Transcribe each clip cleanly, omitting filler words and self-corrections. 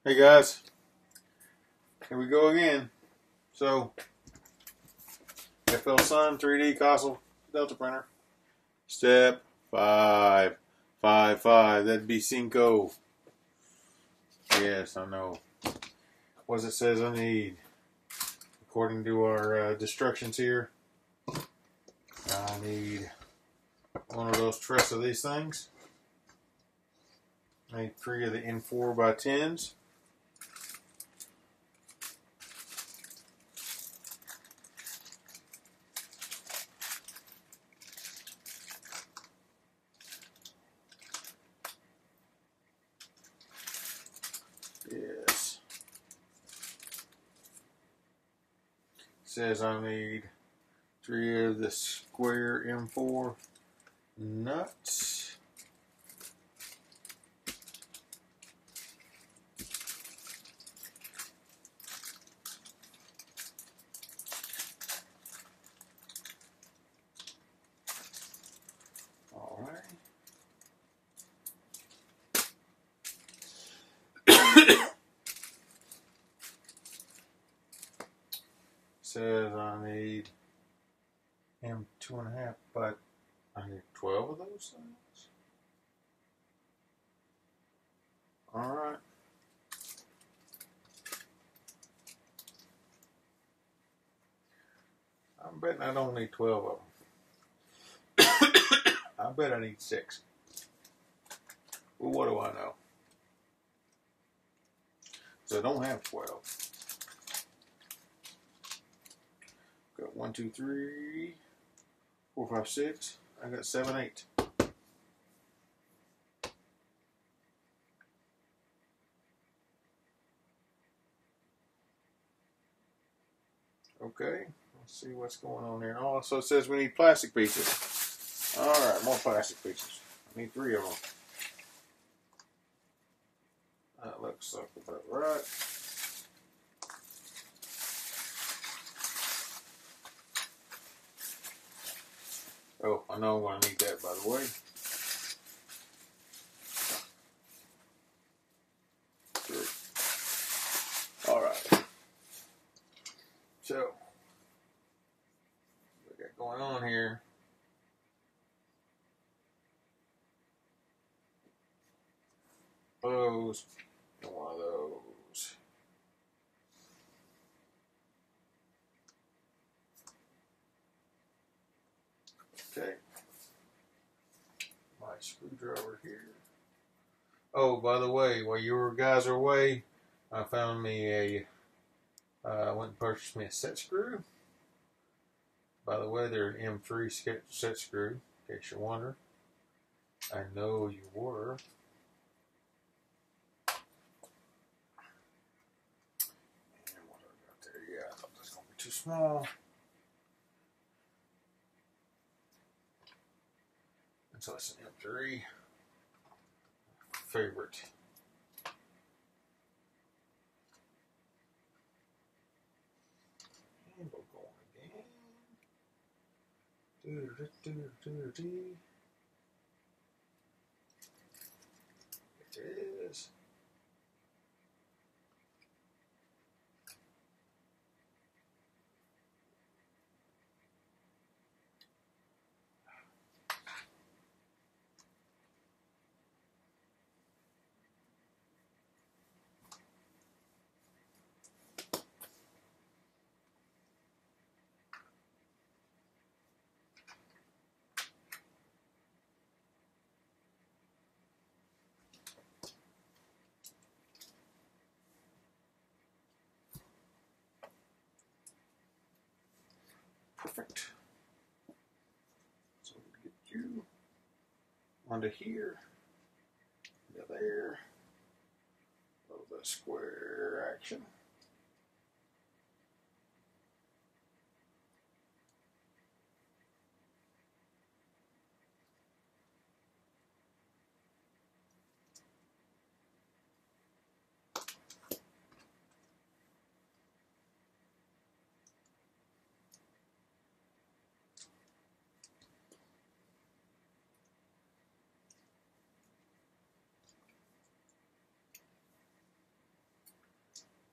Hey guys, here we go again. So, FLSUN 3D Console Delta printer. Step 5. 5, 5. That'd be Cinco. Yes, I know. What it says I need. According to our instructions here, I need one of those truss of these things. I need 3 of the N4 by 10s. Yes. Says I need 3 of the square M4 nuts. All right. Says I need M2.5, but I need 12 of those things. Alright. I'm betting I don't need 12 of them. I bet I need 6. Well, what do I know? So I don't have 12. Got 1, 2, 3, 4, 5, 6. I got 7, 8. Okay, let's see what's going on there. Also, it says we need plastic pieces. Alright, more plastic pieces. I need 3 of them. That looks like about right. Oh, I know I'm going to need that, by the way. Alright. So, what we got going on here. Those, and one of those. Okay. My screwdriver here. Oh, by the way, while you guys are away, I found me a, went and purchased me a set screw. By the way, they're an M3 set screw, in case you're wondering. I know you were. And what do I got there? Yeah, I thought this was going to be too small. And so it's an M3. Favorite. And we're going again. It is. Perfect. So we get you onto here, to there, a little bit of square action.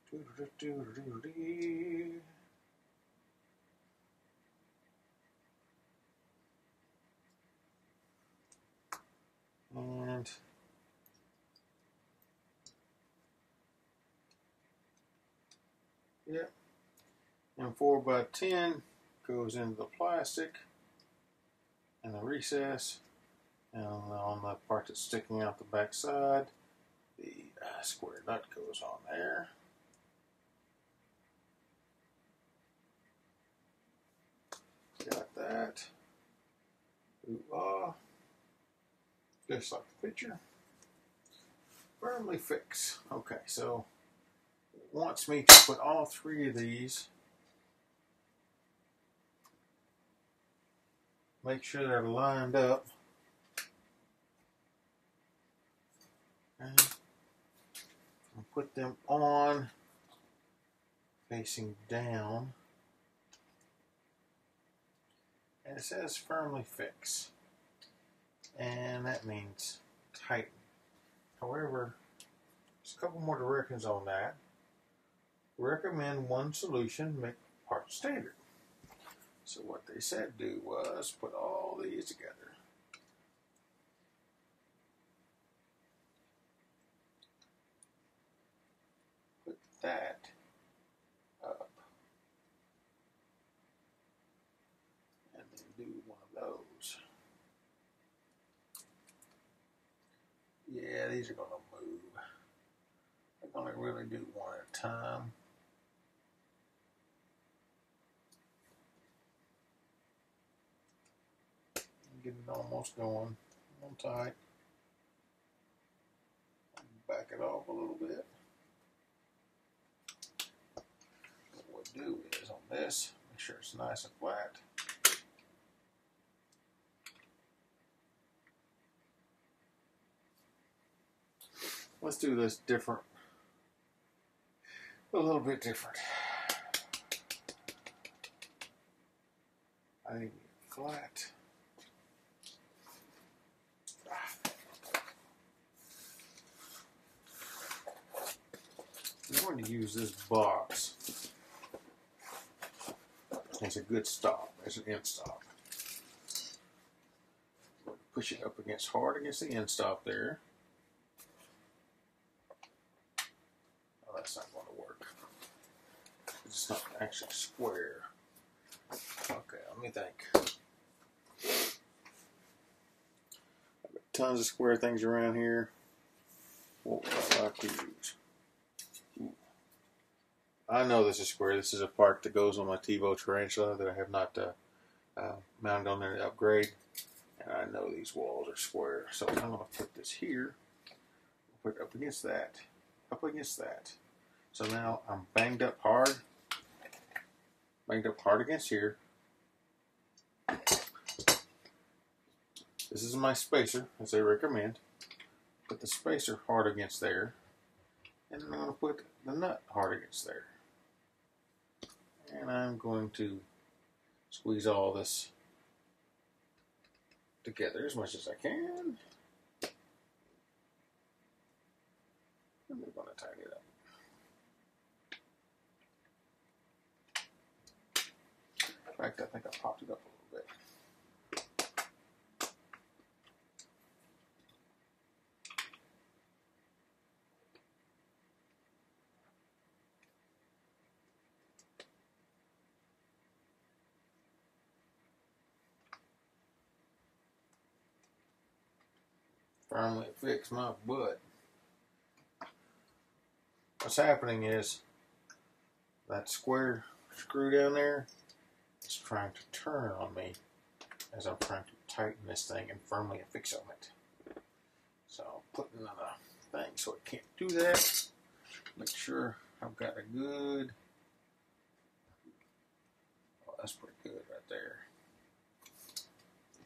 And yep, and 4x10 goes into the plastic and the recess, and on the part that's sticking out the back side, the square nut goes on there. Got that. Ooh-ah. Just like the picture. Firmly fix. Okay, so it wants me to put all three of these. Make sure they're lined up. And put them on facing down. And it says firmly fix. And that means tighten. However, there's a couple more directions on that. Recommend one solution, make part standard. So what they said do was put all these together. Put that up. And then do one of those. Yeah, these are going to move. I'm going to really do one at a time. Get it almost going. On tight. Back it off a little bit. What we'll do is on this, make sure it's nice and flat. Let's do this different. A little bit different. I need it flat. I'm going to use this box. It's a good stop. It's an end stop. Push it up against hard against the end stop there. Oh, that's not going to work. It's not actually square. Okay, let me think. I've got tons of square things around here. What would I like to use? I know this is square. This is a part that goes on my TiVo tarantula that I have not mounted on there to upgrade. And I know these walls are square. So I'm going to put this here. Put it up against that. Up against that. So now I'm banged up hard. Banged up hard against here. This is my spacer, as they recommend. Put the spacer hard against there. And then I'm going to put the nut hard against there. And I'm going to squeeze all this together as much as I can. And we're going to tighten it up. In fact, I think I popped it up a little bit. Firmly fix my butt. What's happening is that square screw down there is trying to turn on me as I'm trying to tighten this thing and firmly affix on it. So I'm putting on a thing so it can't do that. Make sure I've got a good, oh, that's pretty good right there.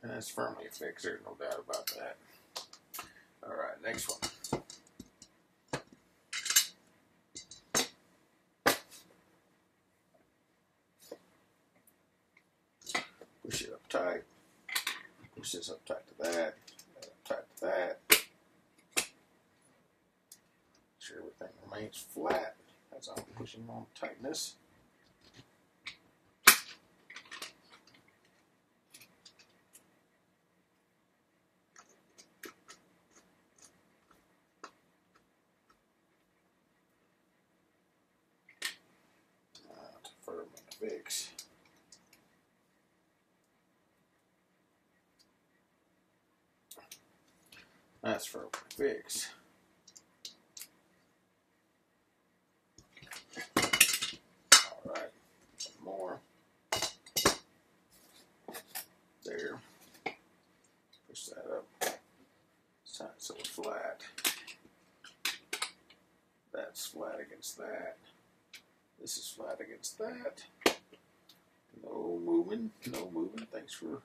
And that's firmly affixed, there's no doubt about that. Alright, next one. Push it up tight. Push this up tight to that. Up tight to that. Make sure everything remains flat. as I'm pushing on tightness. Firm and fix. That's firm and fix. Alright, some more. There. Push that up. It's tight so it's flat. That's flat against that. This is flat against that. No moving, no moving. Thanks for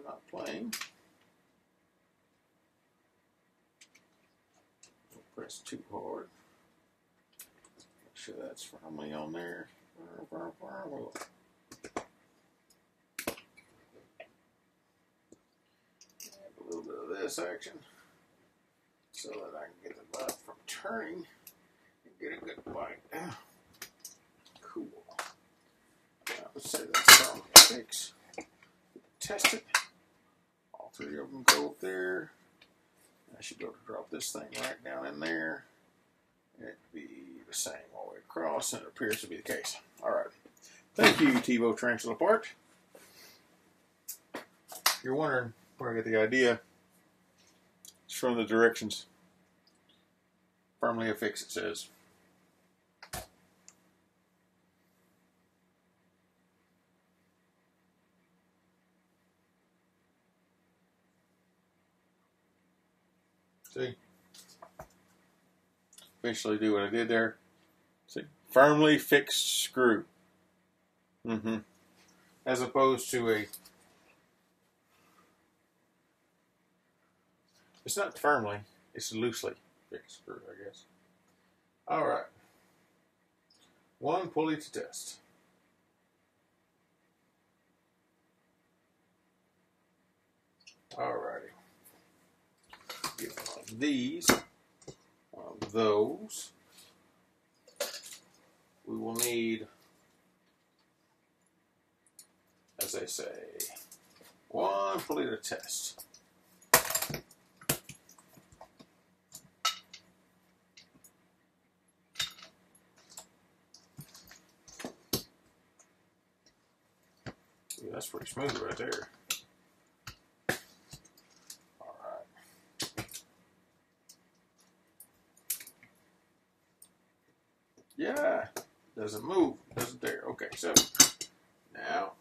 not playing. Don't press too hard. Make sure that's firmly on there. We'll add a little bit of this action so that I can get the nut from turning and get a good bite. Cool. Now let's say that's firmly fixed. Test it. All three of them go up there. I should be able to drop this thing right down in there. It'd be the same all the way across, and it appears to be the case. All right. Thank you, TiVo Tarantula Part. You're wondering where I get the idea. It's from the directions. Firmly affix, it says. See? Eventually do what I did there. See? Firmly fixed screw. As opposed to a... It's not firmly, it's loosely fixed screw, I guess. Alright. One pulley to test. Alrighty. Get one of these, one of those. We will need, as they say, one pulley to test. Ooh, that's pretty smooth right there. Yeah, doesn't move, doesn't there. Okay, so now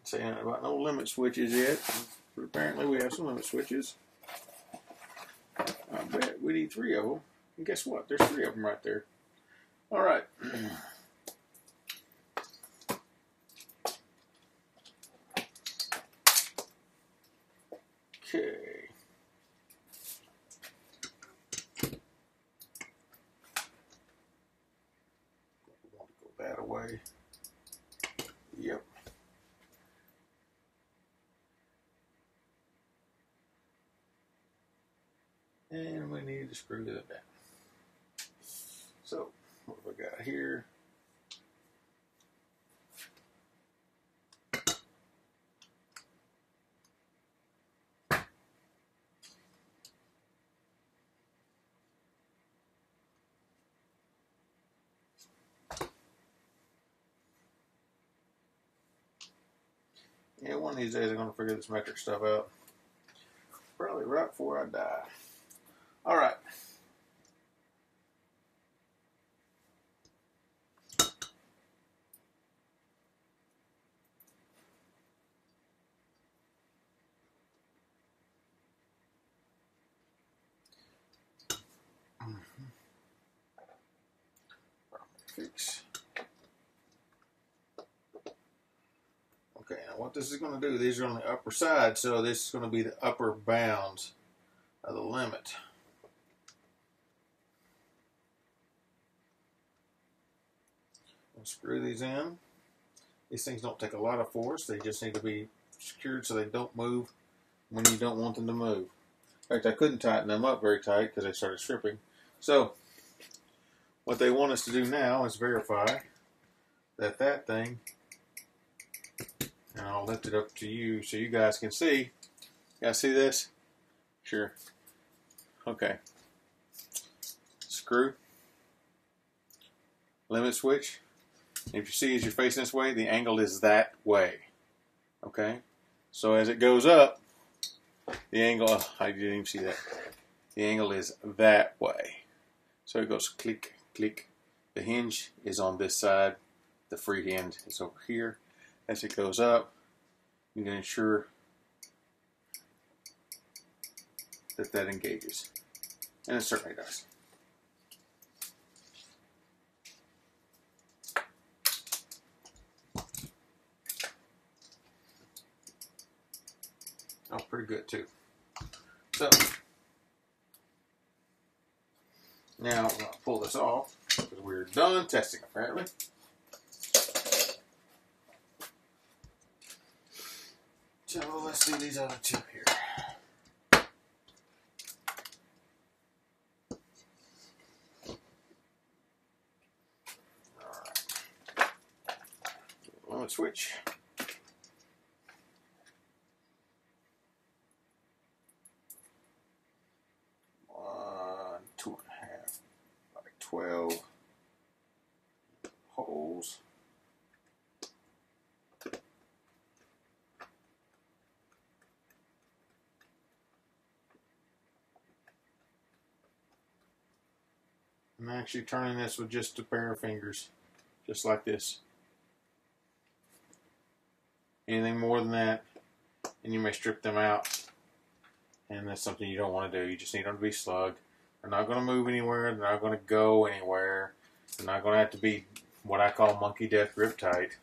saying about no limit switches yet. But apparently we have some limit switches. I bet we need 3 of them. And guess what? There's 3 of them right there. All right. Okay. Want to go that away. Yep. And we need to screw that down. So, what have I got here? Yeah, one of these days I'm going to figure this metric stuff out. Probably right before I die. All right. Fix. Okay, now what this is going to do, these are on the upper side, so this is going to be the upper bounds of the limit. I'll screw these in. These things don't take a lot of force. They just need to be secured so they don't move when you don't want them to move. In fact, I couldn't tighten them up very tight because they started stripping. So what they want us to do now is verify that that thing, and I'll lift it up to you so you guys can see. You guys see this? Sure. Okay. Screw. Limit switch. If you see as you're facing this way, the angle is that way. Okay? So as it goes up, the angle, oh, I didn't even see that. The angle is that way. So it goes click, click. The hinge is on this side. The free end is over here. As it goes up, you can ensure that that engages. And it certainly does. Oh, pretty good too. So, now I'm going to pull this off because we're done testing apparently. So let's do these other two here. Alright. Limit switch. One, 2.5 by 12 holes. I'm actually turning this with just a pair of fingers, just like this. Anything more than that, and you may strip them out, and that's something you don't want to do. You just need them to be slugged. They're not going to move anywhere. They're not going to go anywhere. They're not going to have to be what I call monkey death grip tight.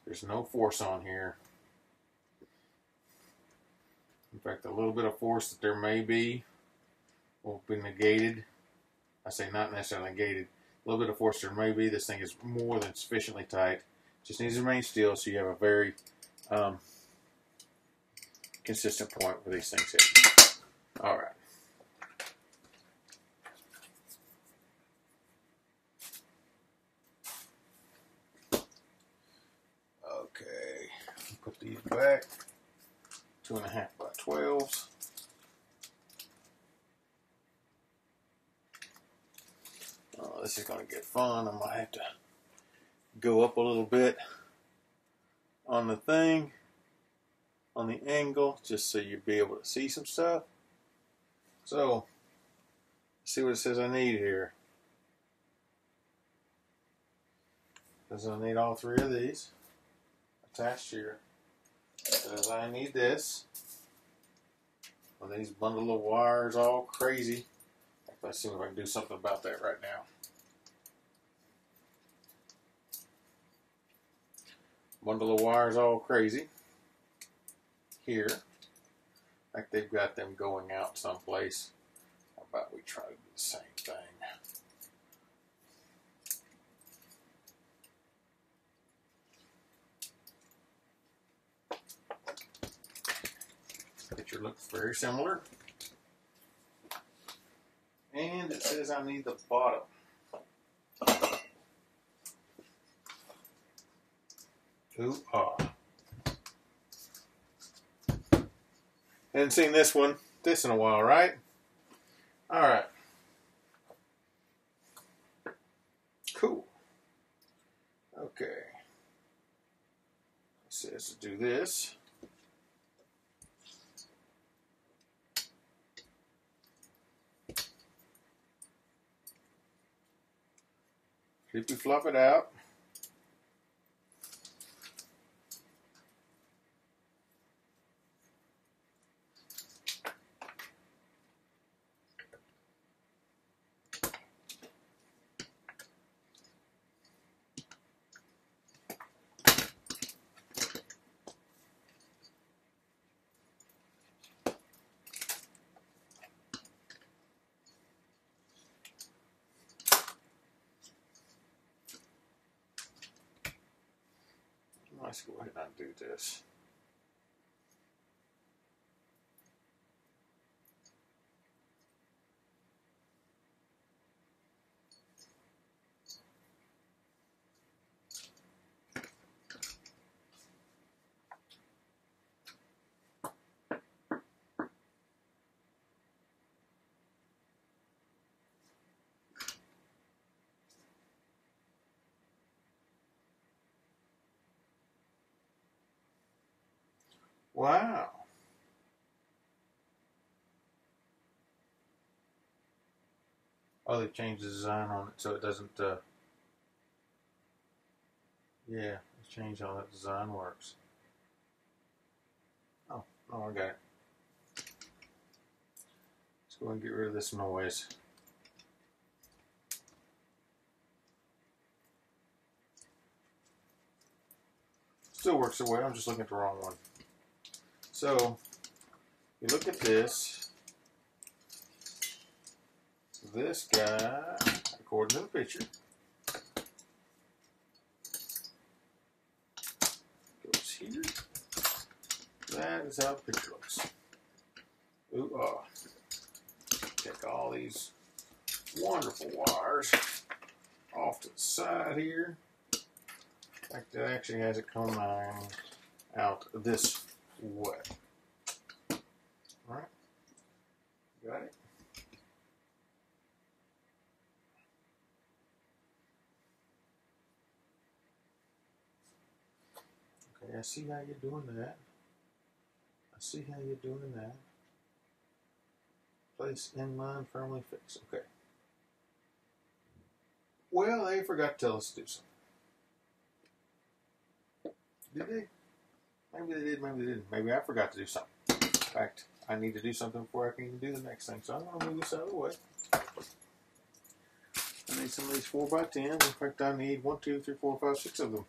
There's no force on here. In fact, a little bit of force that there may be will be negated. I say not necessarily negated. A little bit of force there may be. This thing is more than sufficiently tight. Just needs to remain still so you have a very consistent point where these things hit. All right. Okay, put these back. 2.5 by 12s. Oh, this is going to get fun. I might have to go up a little bit on the thing, on the angle, just so you'll be able to see some stuff. So, let's see what it says I need here. Because I need all three of these attached here. Says I need this. Well, these bundle of wires all crazy. Let's see if I can do something about that right now. Bundle of wires all crazy. Here. Like they've got them going out someplace. How about we try to do the same thing? Picture looks very similar. And it says I need the bottom. Ooh-ah. Hadn't seen this in a while, right? Alright. Cool. Okay. It says to do this. Flippy flop it out. Let's go ahead and undo this. Wow. Oh, they changed the design on it so it doesn't, yeah, they changed how that design works. Oh, I got it. Let's go and get rid of this noise. Still works the way, I'm just looking at the wrong one. So, you look at this. This guy, according to the picture, goes here. That is how the picture looks. Ooh, take all these wonderful wires off to the side here. In fact, it actually has it coming out this way. All right, got it. Okay, I see how you're doing that. I see how you're doing that. Place in line, firmly fixed. Okay. Well, they forgot to tell us to do something. Did they? Maybe they did, maybe they didn't. Maybe I forgot to do something. In fact, I need to do something before I can even do the next thing. So I'm going to move this out of the way. I need some of these 4x10s. In fact, I need 1, 2, 3, 4, 5, 6 of them.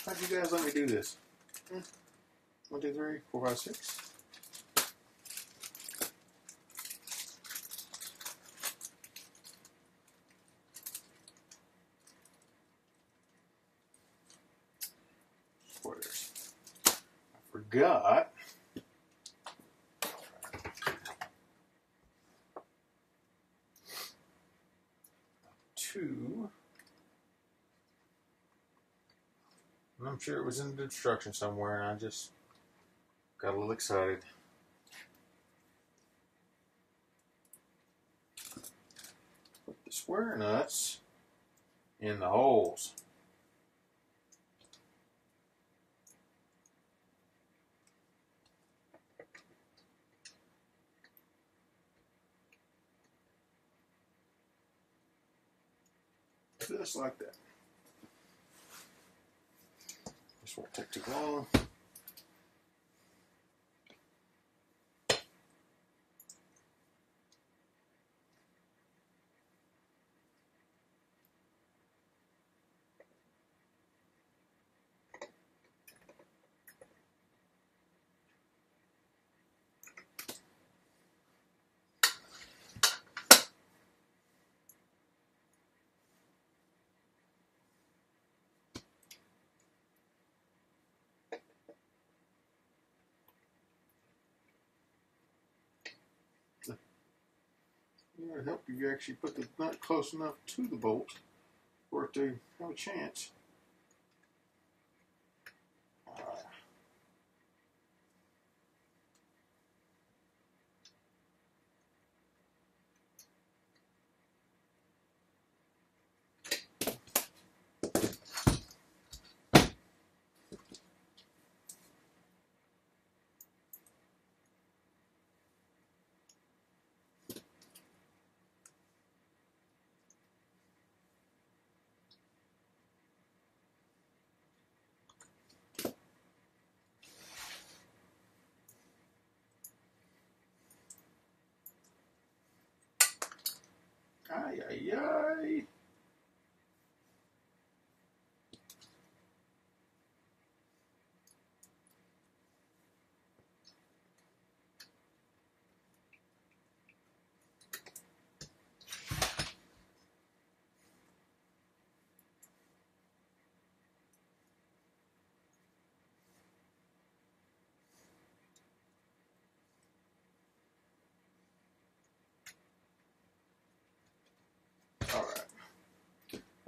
How'd you guys let me do this? 1, 2, 3, 4, 5, 6. Squares. I forgot. And I'm sure it was in the instruction somewhere, and I just got a little excited. Put the square nuts in the holes. Just like that. This won't take too long. It would help if you actually put the nut close enough to the bolt for it to have a chance. Ay, ay, ay.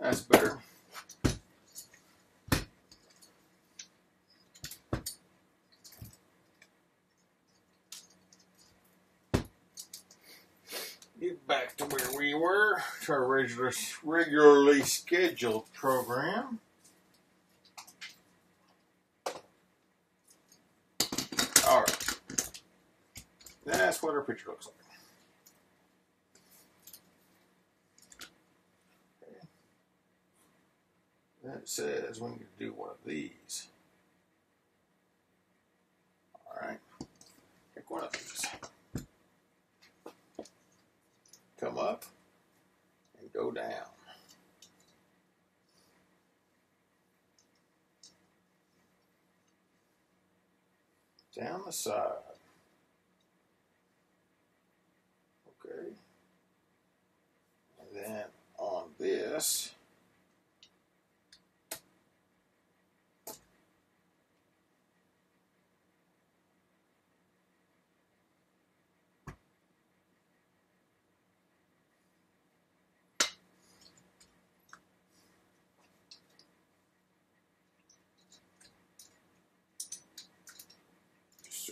That's better. Get back to where we were. To our regularly scheduled program. Alright. That's what our picture looks like. Okay. Then it says we need to do one of these. Alright. Pick one of these. Come up and go down. Down the side. Okay. And then on this,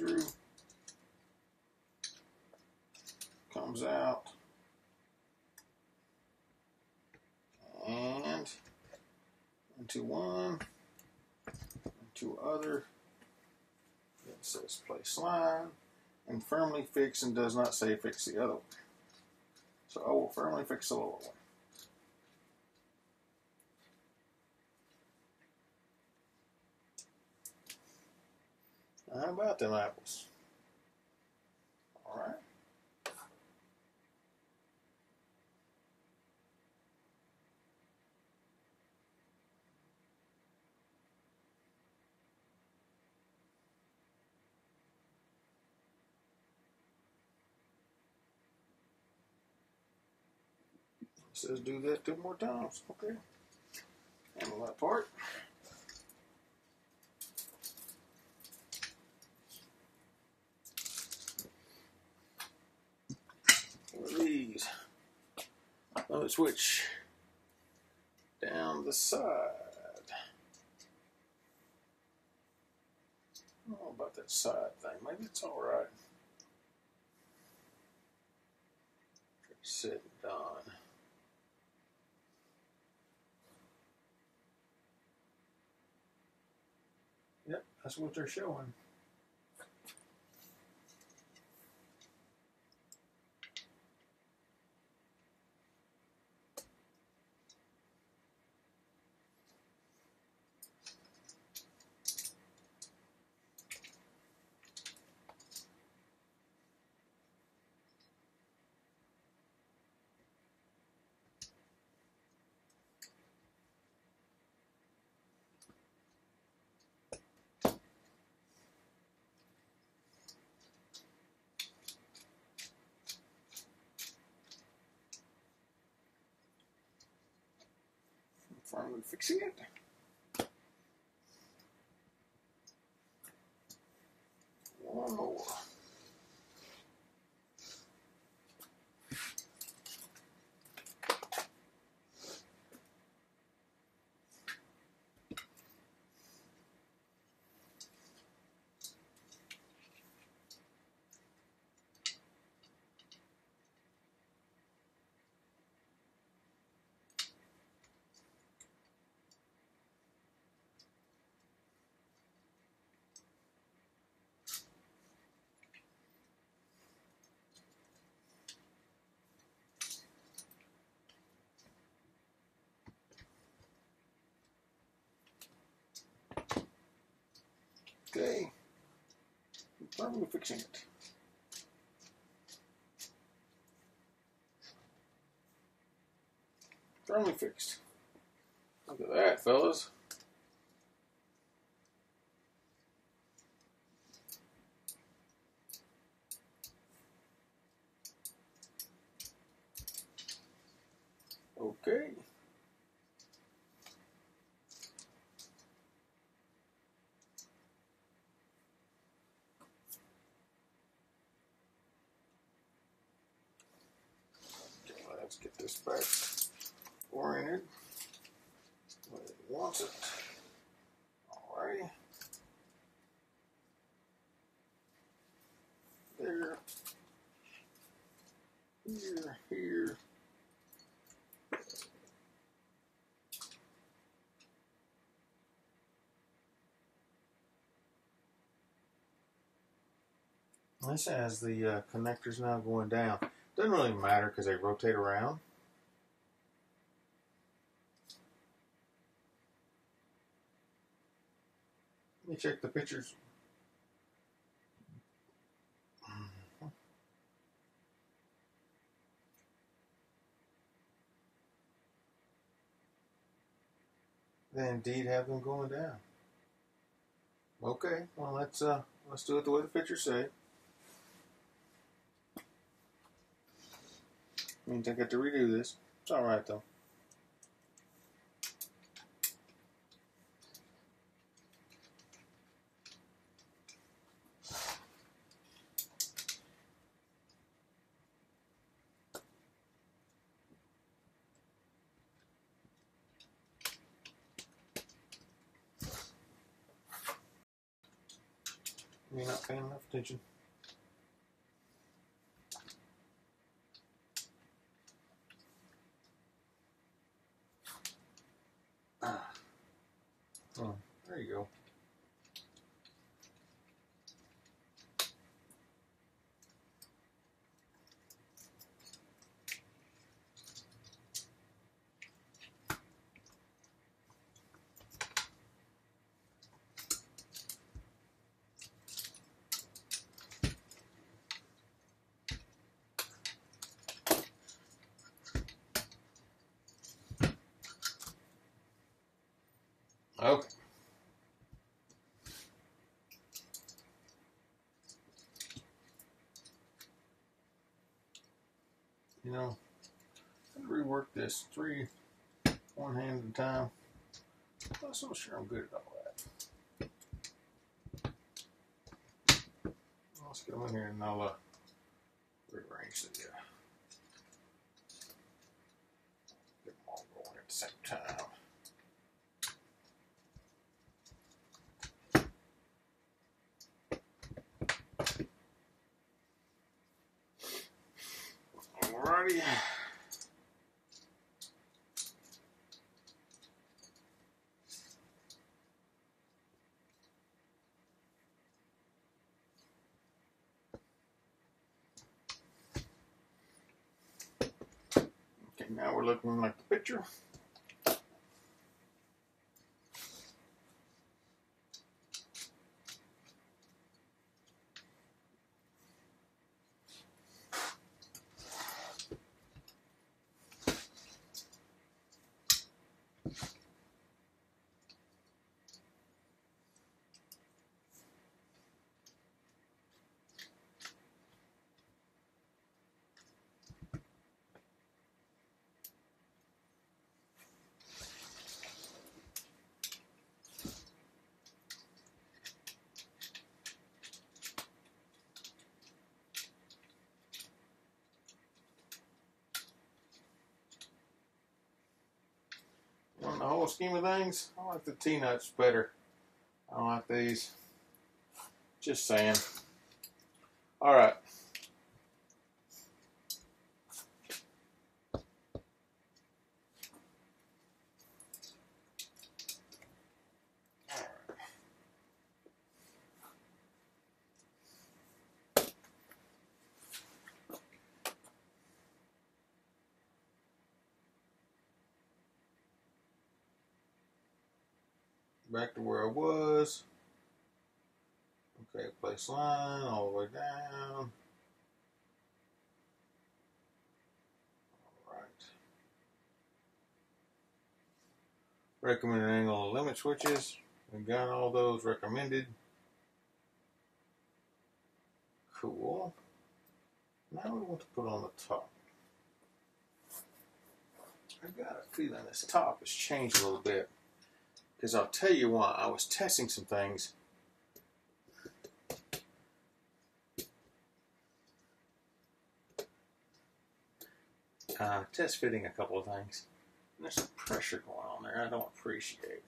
through, comes out, and into one, into other. It says place line, and firmly fix, and does not say fix the other one. So I will firmly fix the lower one. How about them apples? All right. It says do that 2 more times. Okay. Handle that part. These. Let's switch down the side. I don't know about that side thing. Maybe it's all right. Said and done. Yep, that's what they're showing. Finally fixing it. One more. Okay, I'm finally fixing it. Firmly fixed. Look at that, fellas. Okay. Let's get this back oriented. wants it. Alrighty. There. Here. This has the connectors now going down. Doesn't really matter because they rotate around. Let me check the pictures. They indeed have them going down. Okay, well let's do it the way the pictures say. Means I get to redo this. It's all right though. You're not paying enough attention. Oh, there you go. Okay. You know, I'm gonna rework this one hand at a time. I'm not so sure I'm good at all that. Let's go in here and I'll rearrange the get them all going at the same time. Alrighty. Okay, now we're looking like the picture. In the whole scheme of things, I like the T-nuts better. I don't like these. Just saying. Alright. Back to where I was. Okay, place line all the way down. Alright. Recommended angle and limit switches. We got all those recommended. Cool. Now we want to put on the top. I've got a feeling this top has changed a little bit. Because I'll tell you why. I was testing some things. Test fitting a couple of things. There's some pressure going on there I don't appreciate.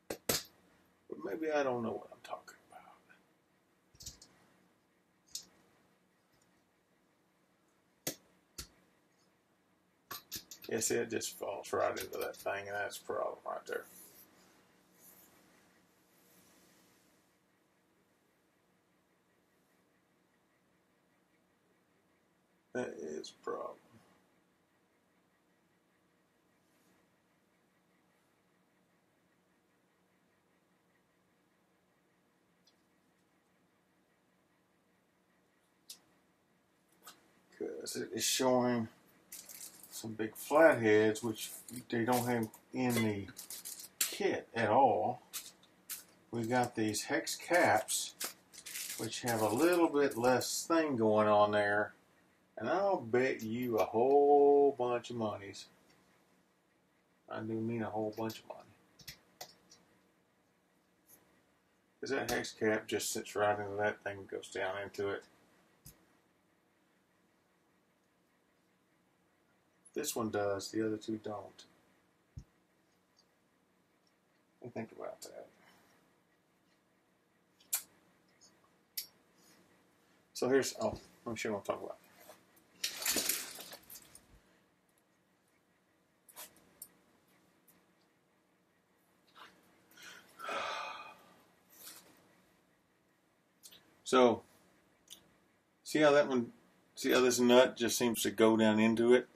But maybe I don't know what I'm talking about. Yeah, see, it just falls right into that thing, and that's the problem right there. That is a problem. Because it is showing some big flatheads, which they don't have in the kit at all. We got these hex caps, which have a little bit less thing going on there. And I'll bet you a whole bunch of monies. I do mean a whole bunch of money. Because that hex cap just sits right into that thing and goes down into it. This one does, the other two don't. What do you think about that? So here's, let me show you what I'm talking about. So, see how that one, see how this nut just seems to go down into it?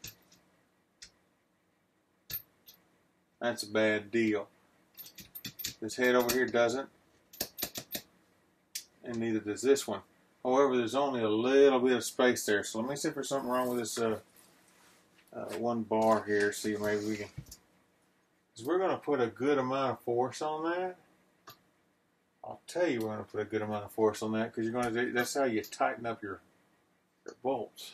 That's a bad deal. This head over here doesn't, and neither does this one. However, there's only a little bit of space there. So let me see if there's something wrong with this one bar here. See, maybe we can, because we're going to put a good amount of force on that. I'll tell you, we're going to put a good amount of force on that because you're going to. That's how you tighten up your bolts.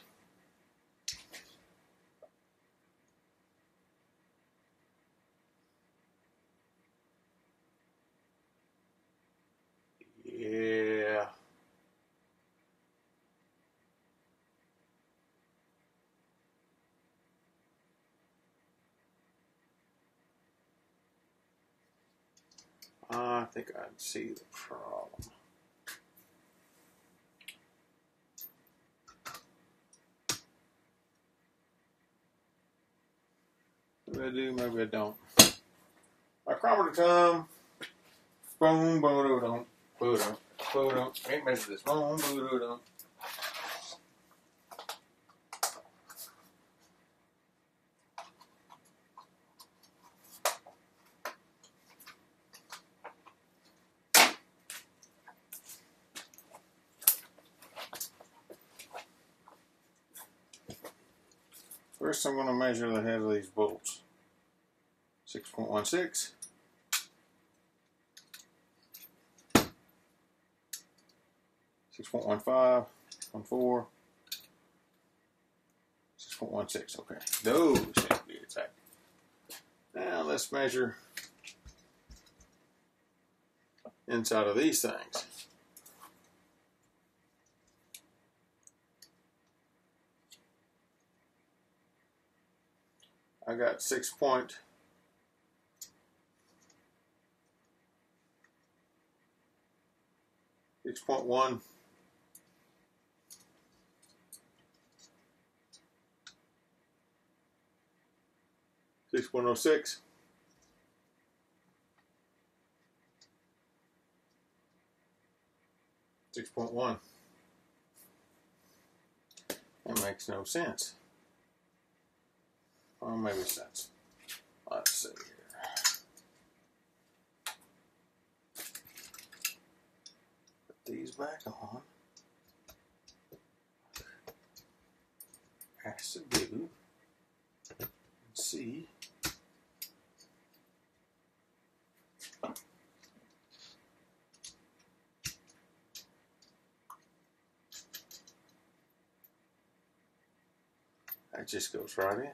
Yeah. I think I can see the problem. Maybe I do, maybe I don't. Micrometer time. Boom, boom, boom, boom, boom. Can't measure this. Boom, boom, boom. First, I'm going to measure the head of these bolts. 6.16. 6.15, 6.4, 6.16. Okay, those seem to be exact. Now let's measure inside of these things. I got 6.1. 6.1. 6.06. 6.1. That makes no sense. Well, maybe sense. Let's see here. Put these back on. Has to do. Let's see. That just goes right in.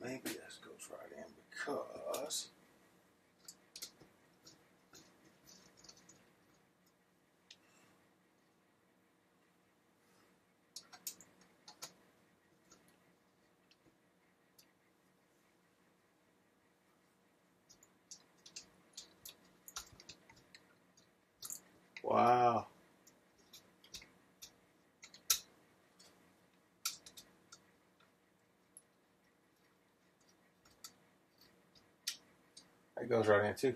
Maybe this goes right in because Wow. That goes right in too.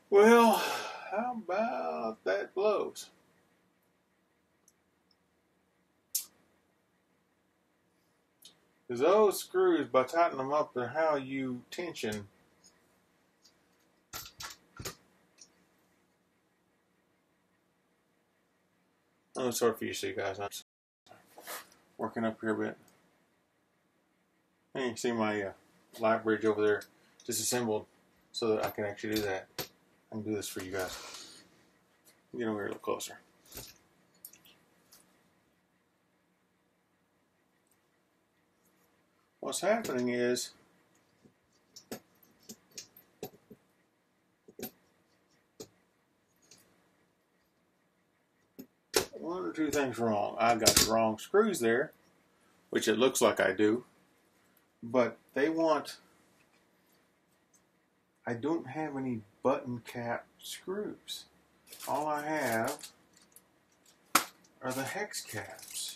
Well, how about that blows? Because those screws, by tightening them up, are how you tension. Oh, sorry for you, see, guys. I'm working up here a bit. And you can see my light bridge over there disassembled so that I can actually do that. I can do this for you guys. Get over here a little closer. What's happening is one or two things wrong. I got the wrong screws there, which it looks like I do, but they want, I don't have any button cap screws. All I have are the hex caps.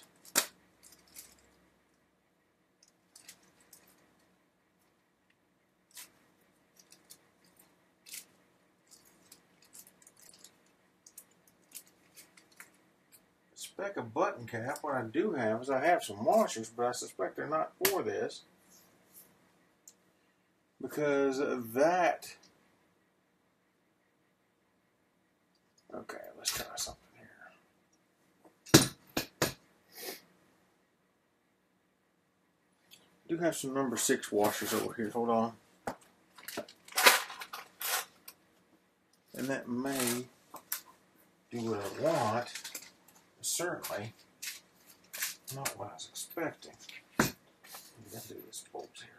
Spec a button cap. What I do have is I have some washers, but I suspect they're not for this because that. Okay, let's try something here. I do have some number 6 washers over here. Hold on. And that may do what I want. Certainly not what I was expecting. Let me do this bolts here.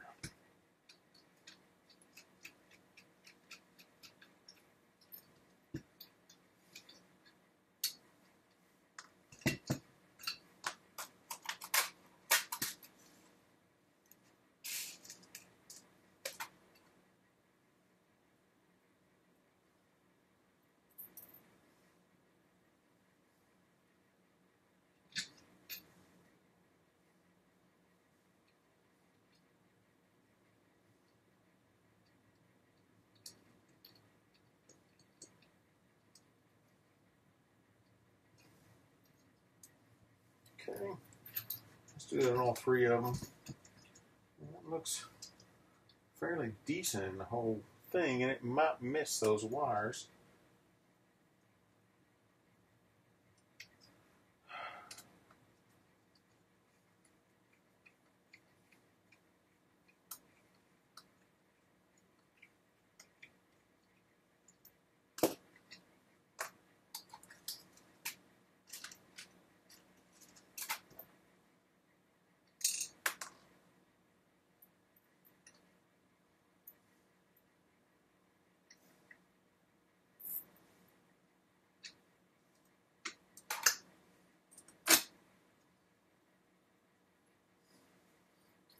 Okay, let's do that on all 3 of them. That looks fairly decent in the whole thing, and it might miss those wires.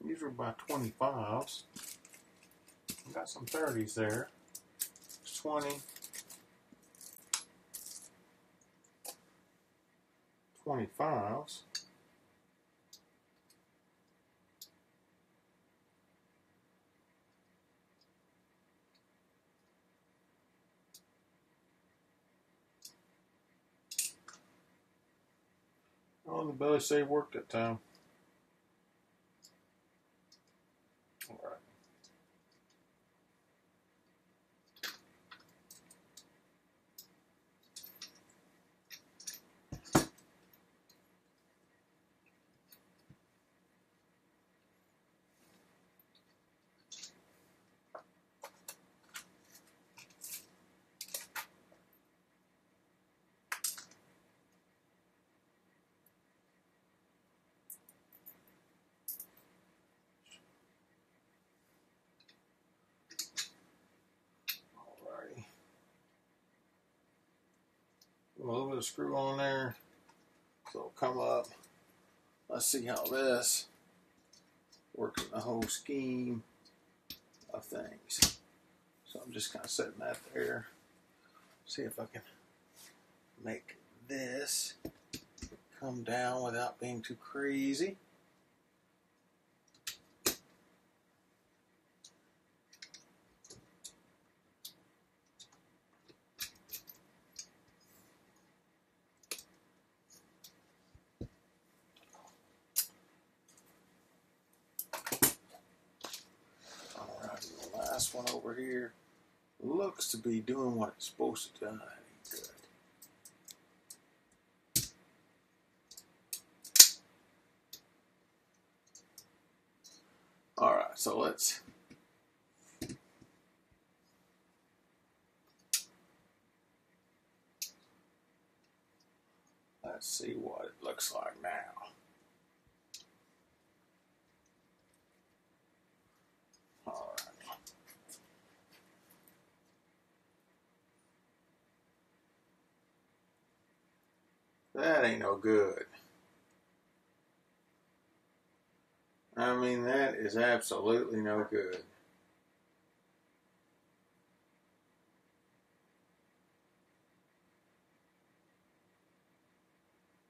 These are by 25s. I've got some 30s there. 20, 25s. Oh, the belly save worked that time. All right. A little bit of screw on there, so it'll come up. Let's see how this works in the whole scheme of things. So I'm just kind of setting that there. See if I can make this come down without being too crazy. Alright, the last one over here looks to be doing what it's supposed to do. Good. Alright, so let's see what it looks like now. Alright. That ain't no good. I mean, that is absolutely no good.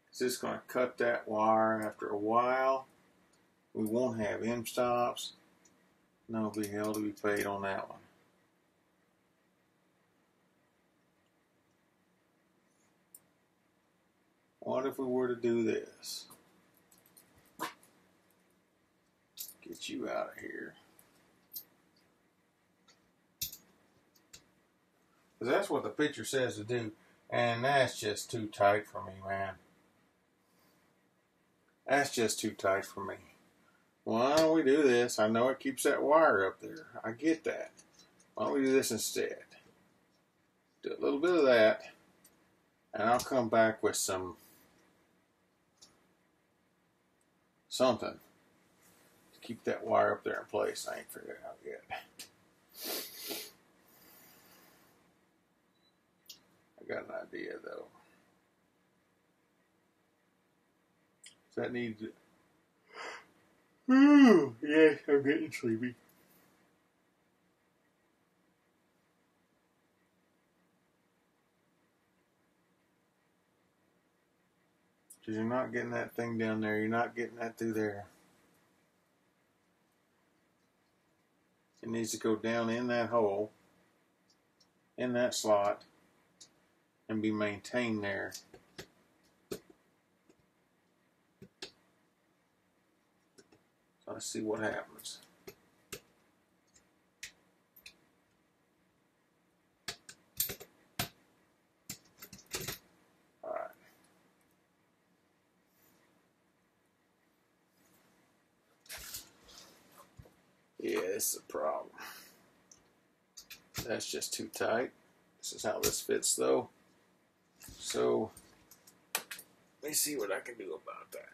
It's just going to cut that wire after a while. We won't have M stops. No big hell to be paid on that one. What if we were to do this? Get you out of here. Because that's what the picture says to do. And that's just too tight for me, man. That's just too tight for me. Why don't we do this? I know it keeps that wire up there. I get that. Why don't we do this instead? Do a little bit of that. And I'll come back with something to keep that wire up there in place. I ain't figured it out yet. I got an idea though. Does that need to... Ooh, yes, I'm getting sleepy. Because you're not getting that thing down there. You're not getting that through there. It needs to go down in that hole, in that slot, and be maintained there. So let's see what happens. Alright. Yeah, this is a problem. That's just too tight. This is how this fits though. So, let me see what I can do about that.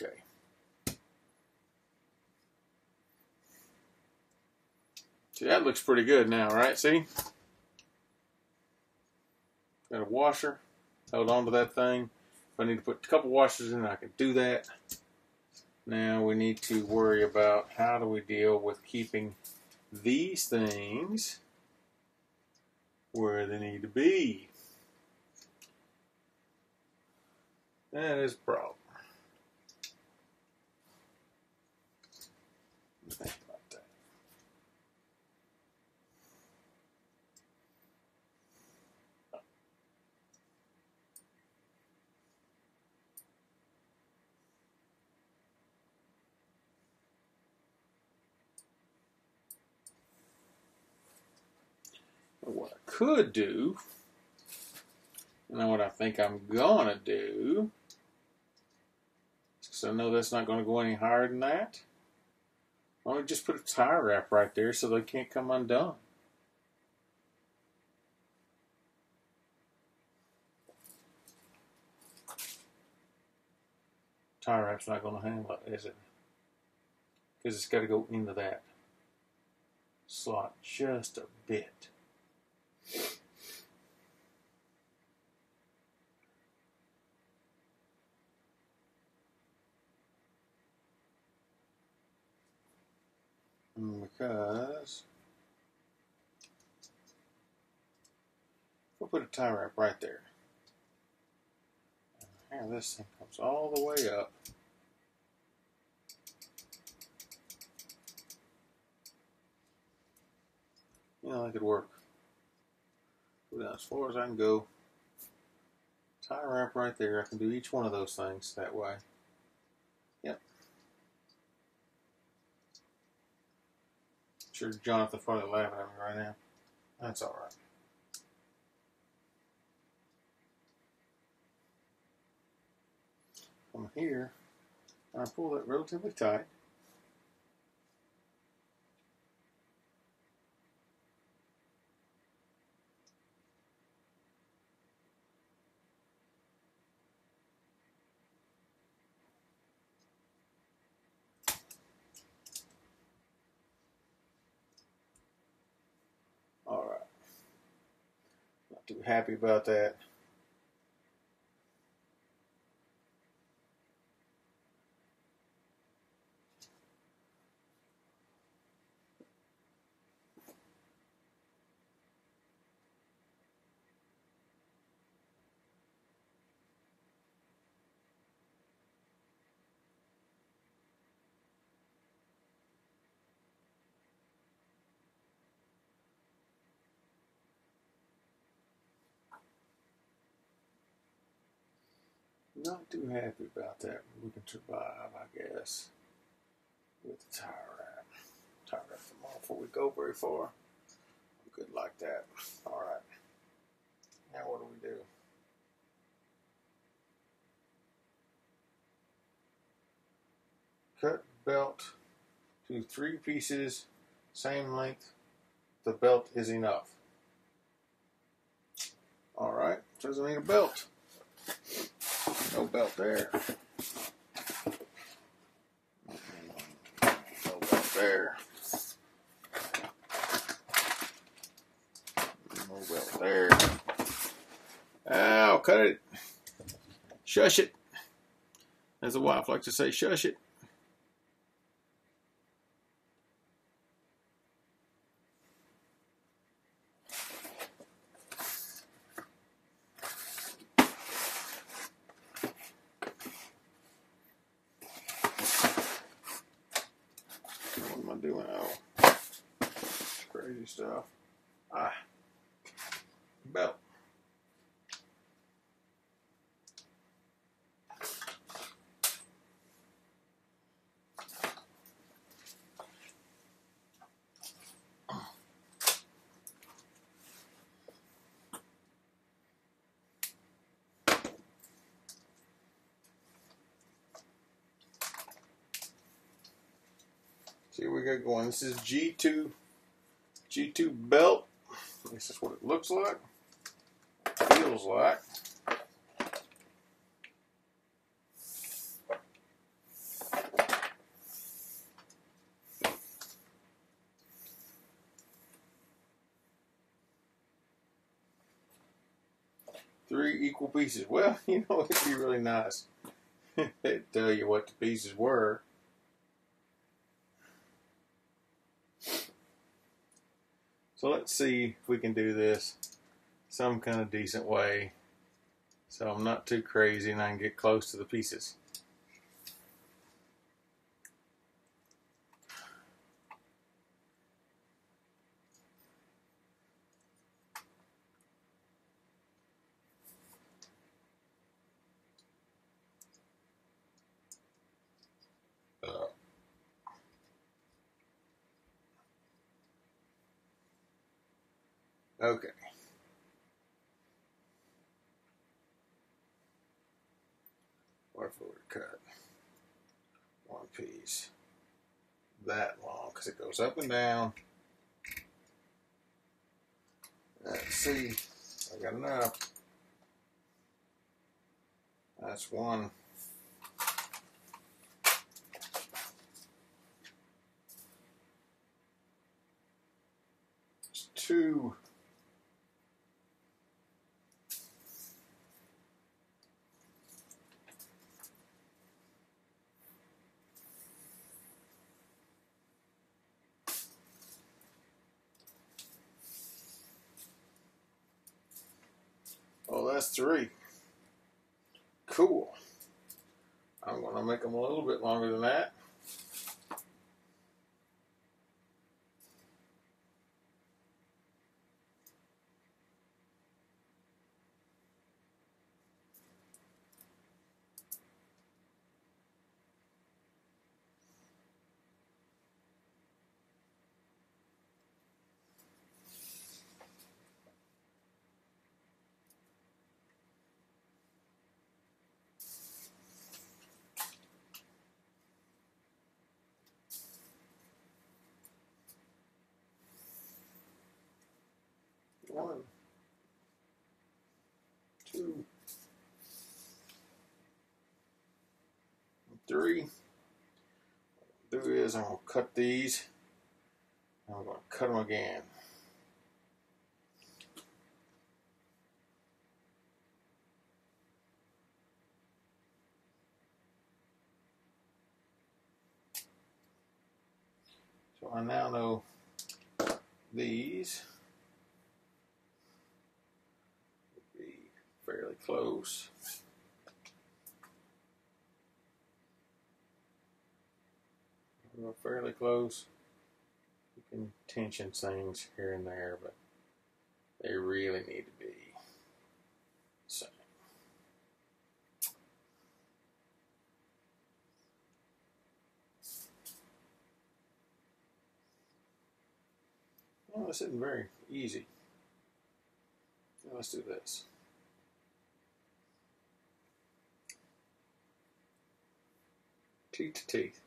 Okay. See, that looks pretty good now, right? See? Got a washer held onto that thing. If I need to put a couple washers in, I can do that. Now we need to worry about how do we deal with keeping these things where they need to be. That is a problem. Think about that. What I could do, and what I think I'm gonna do, because I know that's not gonna go any higher than that. Why don't we just put a tie wrap right there so they can't come undone? Tie wrap's not gonna handle it, is it? Because it's got to go into that slot just a bit. Because we'll put a tie wrap right there. And this thing comes all the way up. You know, that could work. Go down as far as I can go. Tie wrap right there. I can do each one of those things that way. Yep. Sure, Jonathan probably laughing at me right now. That's all right. From here, I pull that relatively tight. All right. Not too happy about that. Not too happy about that. We can survive, I guess, with the tie wrap. Tie wrap them off before we go very far. I'm good like that. All right. Now what do we do? Cut belt to 3 pieces, same length. The belt is enough. All right. Doesn't need a belt. No belt there. No belt there. No belt there. Ow, cut it. Shush it. As the wife likes to say, shush it. What am I doing? Oh, crazy stuff. Belt. See what we got going. This is G2 belt. This is what it looks like. Feels like. Three equal pieces. Well, you know, it'd be really nice. It'd tell you what the pieces were. So let's see if we can do this some kind of decent way so I'm not too crazy and I can get close to the pieces. Okay. What if we were to cut one piece that long, because it goes up and down. Let's see. I got enough. That's one. It's two. That's 3. Cool. I'm going to make them a little bit longer than that. One, 2, 3. What I'll do is I'm going to cut these. I'm going to cut them again. So I now know these will be fairly close. We're fairly close. You can tension things here and there, but they really need to be the same. Well, this isn't very easy. Now let's do this. Teeth to teeth.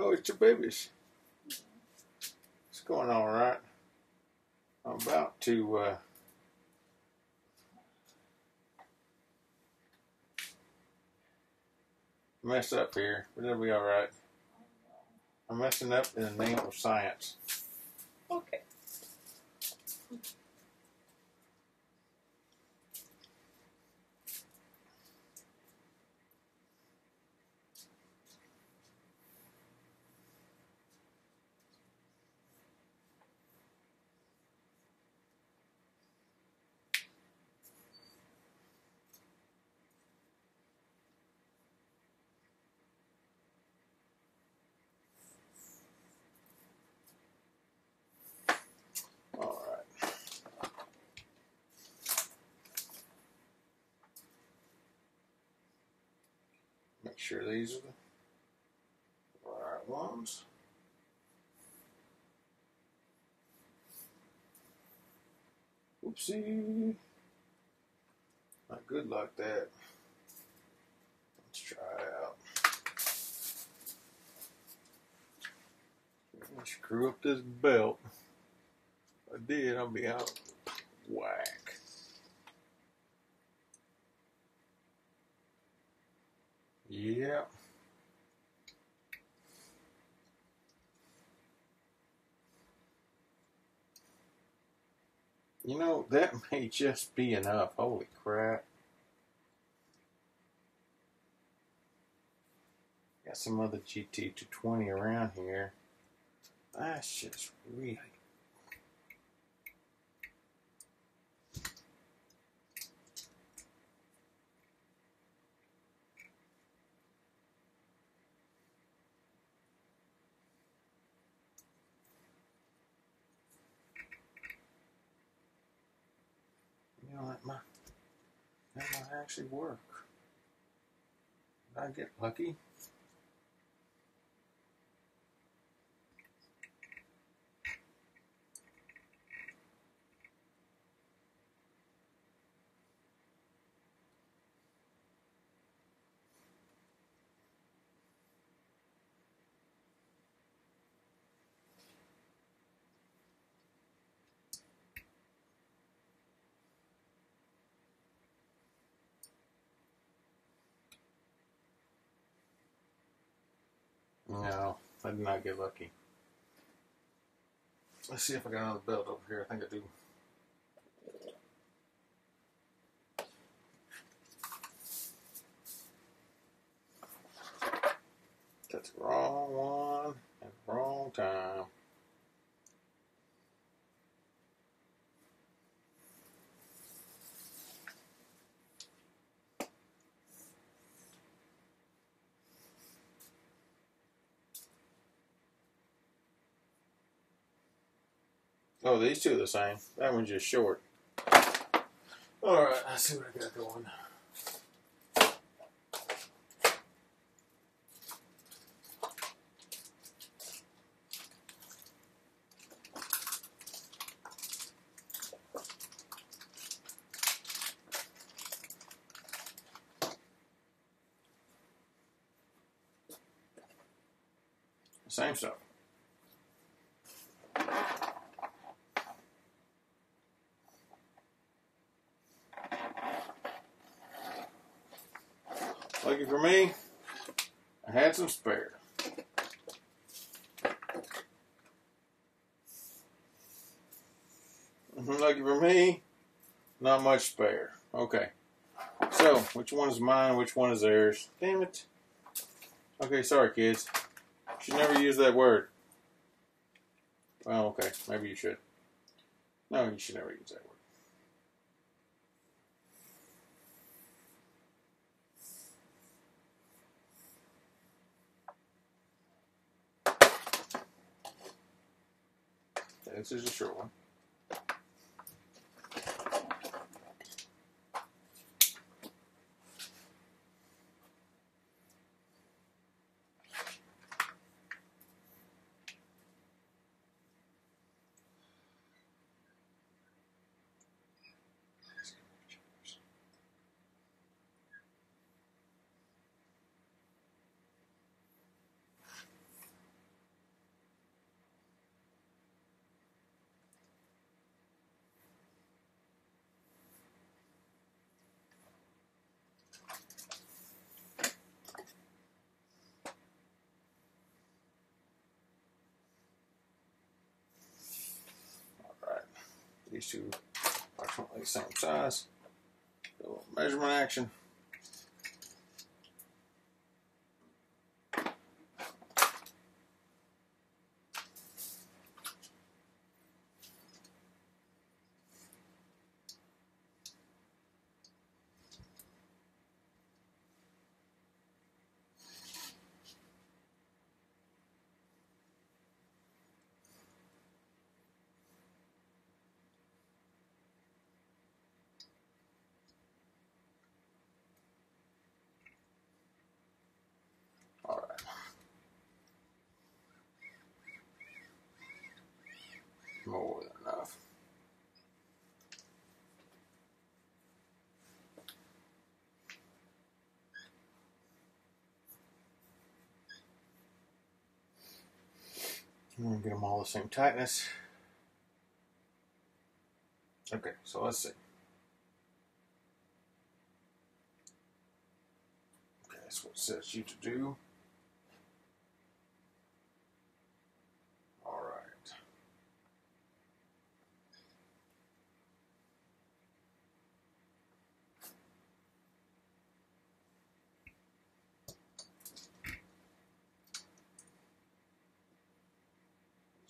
Oh, it's your babies. It's going all right. I'm about to mess up here, but it'll be all right. I'm messing up in the name of science. Okay. All right. Make sure these are the right ones. Oopsie. Not good like that. Let's try it out. Screw up this belt. If I did, I'll be out of whack. Yeah. You know, that may just be enough. Holy crap. Got some other GT220 around here. That's just really. You know, that might actually work. Did I get lucky? No, I did not get lucky. Let's see if I got another belt over here. I think I do. time. Oh, these two are the same. That one's just short. Alright, let's see what I got going. Same stuff. Lucky for me, I had some spare. Lucky for me, not much spare. Okay. So, which one is mine? Which one is theirs? Damn it. Okay, sorry, kids. Should never use that word. Well, okay. Maybe you should. No, you should never use that word. This is a short one. These two approximately the same size. A little measurement action. More than enough. I'm going to get them all the same tightness. Okay, so let's see. Okay, that's what it says you to do. All right.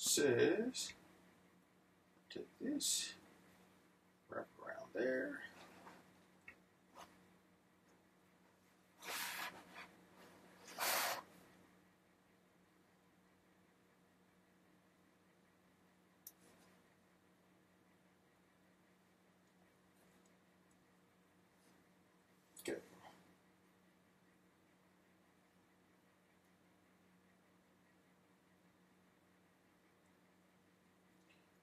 Says take this, wrap around there. Okay.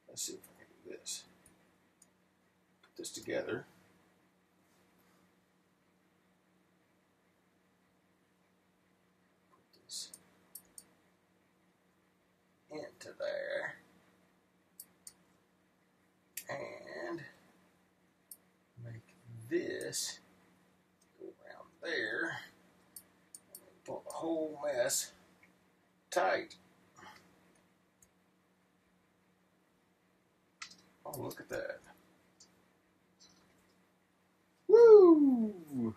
Let's see if I can do this. Put this together. Put this into there. And make this go around there. And pull the whole mess tight. Oh, look at that. Woo!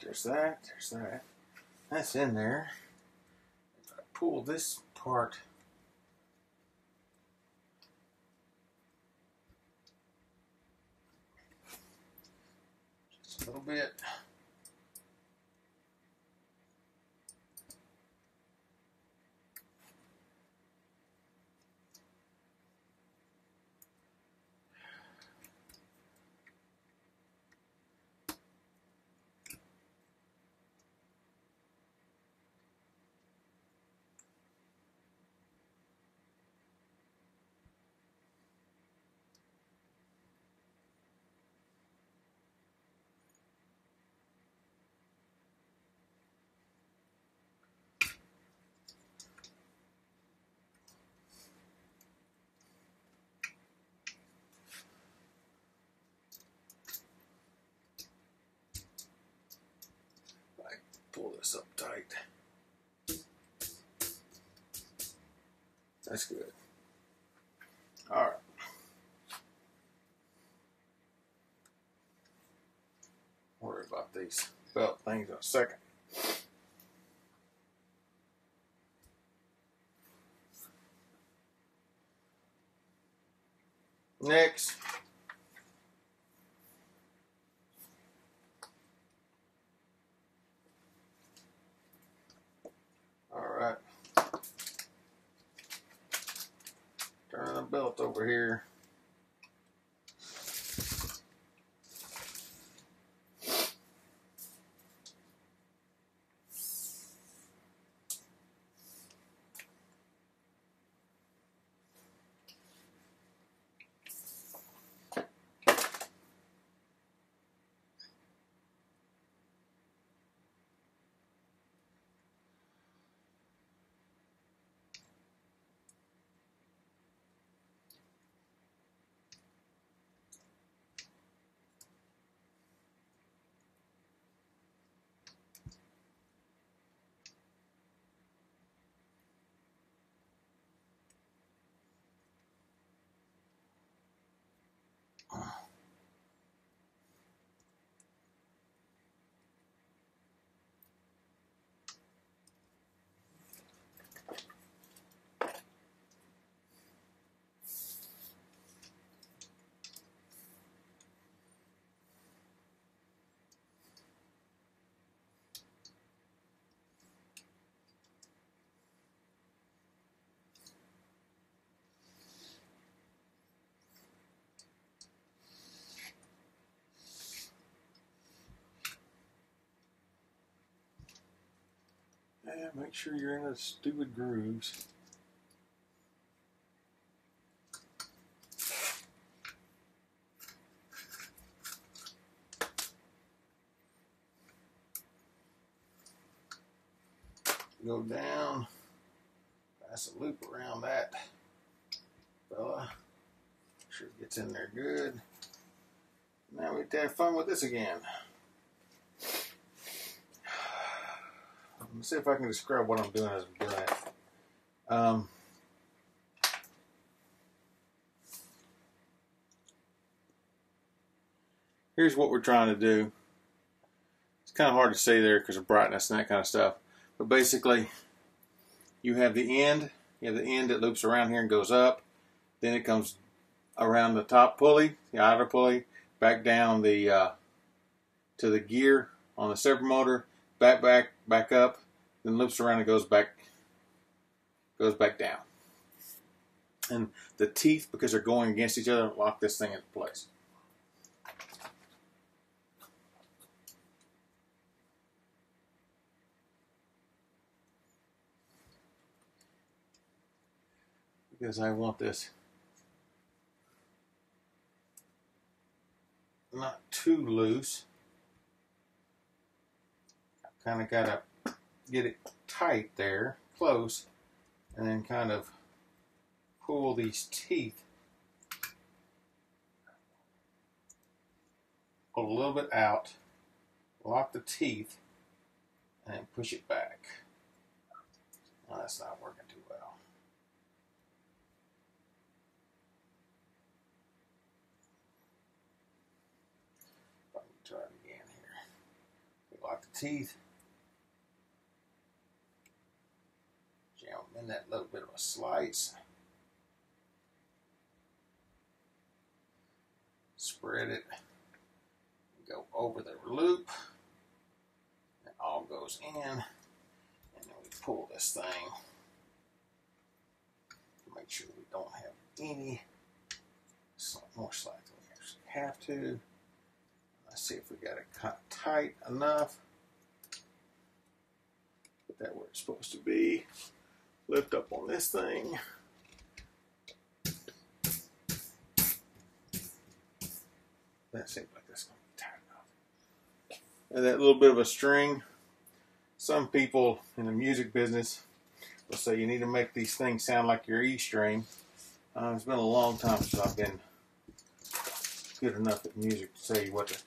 there's that, there's that. That's in there. If I pull this part just a little bit. Pull this up tight. That's good. All right. Worry about these belt things in a second. Next. Alright. Turn the belt over here. And make sure you're in the stupid grooves. Go down, pass a loop around that fella. Make sure it gets in there good. Now we have to have fun with this again. Let's see if I can describe what I'm doing as I'm doing it. Here's what we're trying to do. It's kind of hard to say there because of brightness and that kind of stuff. But basically, you have the end. You have the end that loops around here and goes up. Then it comes around the top pulley, the idler pulley, back down the to the gear on the servo motor, back up. Then loops around and goes back down. And the teeth, because they're going against each other, lock this thing into place. Because I want this not too loose. I've kind of got to get it tight there, close, and then kind of pull these teeth, pull a little bit out, lock the teeth, and then push it back. Well, that's not working too well. Try it again here. We lock the teeth. Jam them in that little bit of a slice. Spread it. Go over the loop. It all goes in. And then we pull this thing. Make sure we don't have any. More slack than we actually have to. Let's see if we got it cut tight enough. Put that where it's supposed to be. Lift up on this thing. That seems like that's going to be tight enough. And that little bit of a string. Some people in the music business will say you need to make these things sound like your E string. It's been a long time since I've been good enough at music to say what the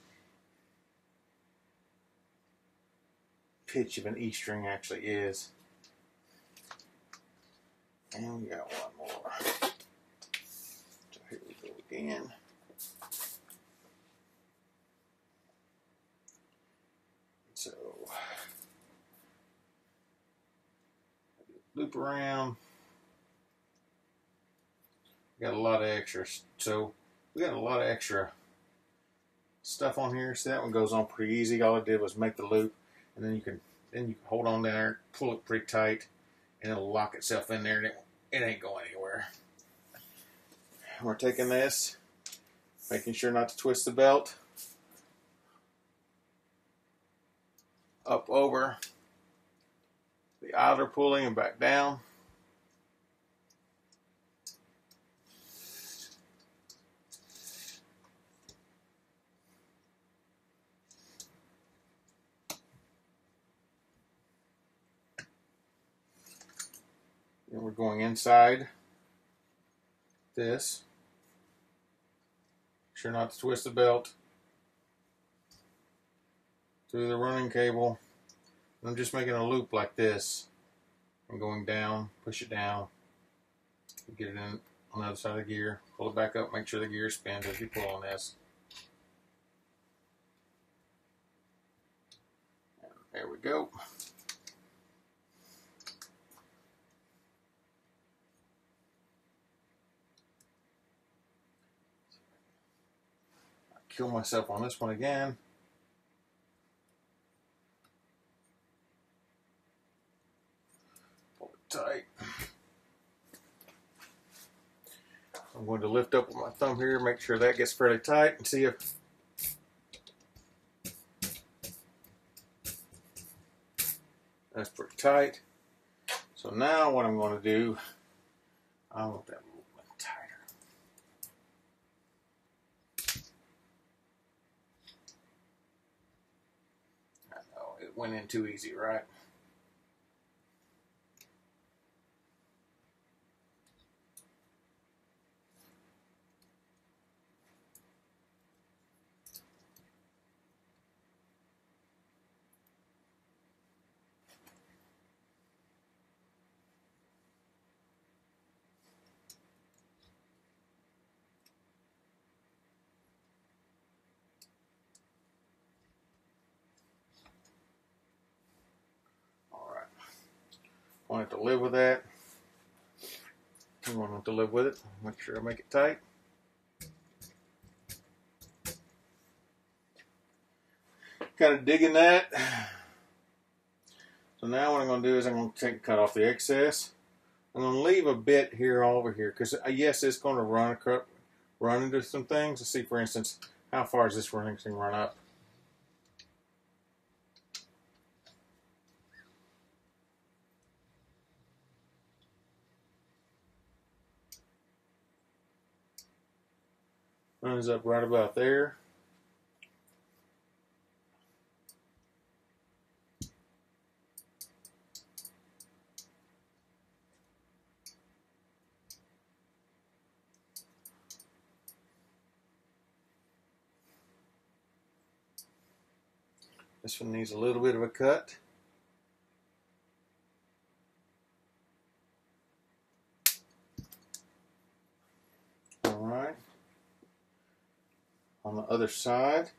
pitch of an E string actually is. And we got one more. So here we go again. So loop around. We got a lot of extras. So we got a lot of extra stuff on here. So that one goes on pretty easy. All I did was make the loop, and then you can hold on there, pull it pretty tight, and it'll lock itself in there, and it ain't going anywhere. We're taking this, making sure not to twist the belt, up over the idler pulley and back down. And we're going inside this. Make sure not to twist the belt. Through the running cable. I'm just making a loop like this. I'm going down, push it down. Get it in on the other side of the gear. Pull it back up, make sure the gear spins as you pull on this. And there we go. Kill myself on this one again. Pull it tight. I'm going to lift up with my thumb here, make sure that gets fairly tight, and see if that's pretty tight. So now what I'm going to do, I want that a little bit tighter. I know, it went in too easy, right? I want it to live with that. I want it to live with it. Make sure I make it tight. Kind of digging that. So now what I'm going to do is I'm going to cut off the excess. I'm going to leave a bit here over here because yes, it's going to run into some things. Let's see, for instance, how far is this running thing run up? Runs up right about there. This one needs a little bit of a cut. Alright. On the other side,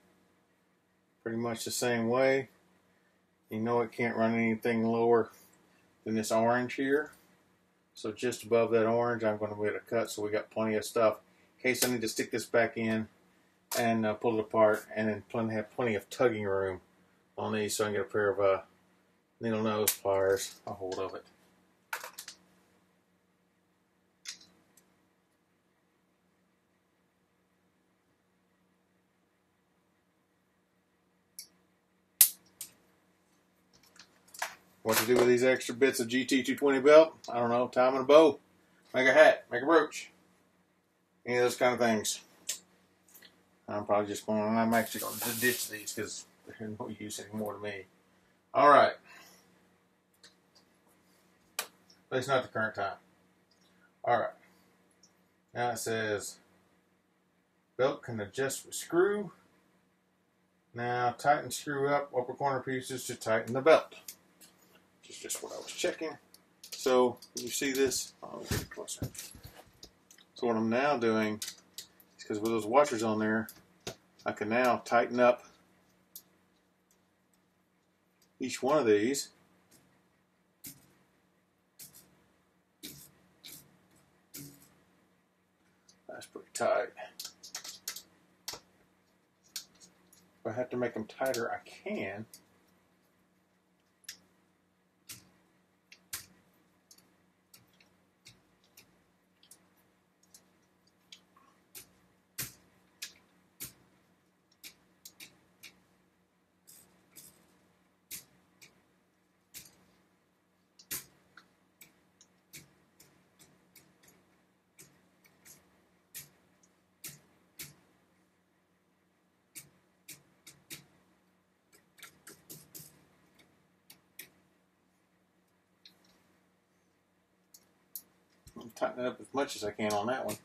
pretty much the same way. You know it can't run anything lower than this orange here. So just above that orange, I'm going to get a cut so we got plenty of stuff in case I need to stick this back in and pull it apart, and then have plenty of tugging room on these so I can get a pair of needle nose pliers a hold of it. What to do with these extra bits of GT220 belt? I don't know. Tie them in a bow. Make a hat. Make a brooch. Any of those kind of things. I'm actually going to ditch these because they're no use anymore to me. Alright. But it's not the current time. Alright. Now it says belt can adjust with screw. Now tighten screw up upper corner pieces to tighten the belt. Just what I was checking. So you see this? I'll get it closer. So what I'm now doing is, because with those washers on there, I can now tighten up each one of these. That's pretty tight. If I have to make them tighter, I can. Tighten it up as much as I can on that one.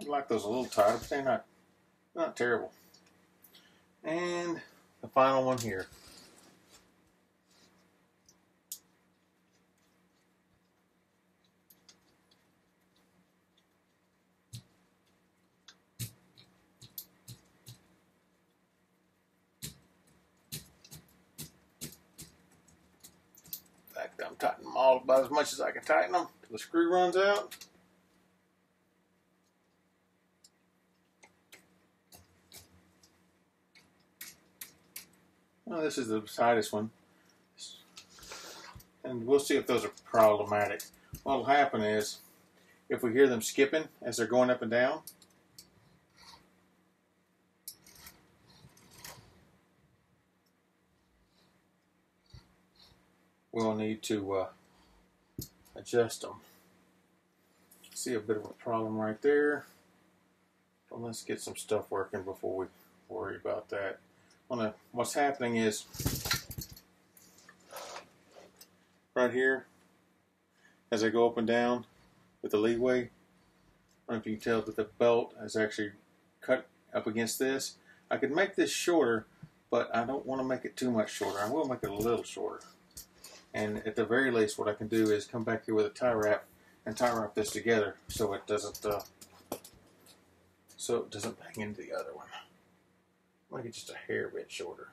I'd like those a little tighter, but they're not terrible. And the final one here. In fact, I'm tightening them all about as much as I can tighten them till the screw runs out. Well, this is the tightest one. And we'll see if those are problematic. What will happen is, if we hear them skipping as they're going up and down, we'll need to adjust them. See a bit of a problem right there. But let's get some stuff working before we worry about that. What's happening is, right here, as I go up and down with the leadway, I don't know if you can tell that the belt is actually cut up against this. I could make this shorter, but I don't want to make it too much shorter. I will make it a little shorter. And at the very least, what I can do is come back here with a tie wrap and tie wrap this together so it doesn't bang into the other one. Make it just a hair bit shorter.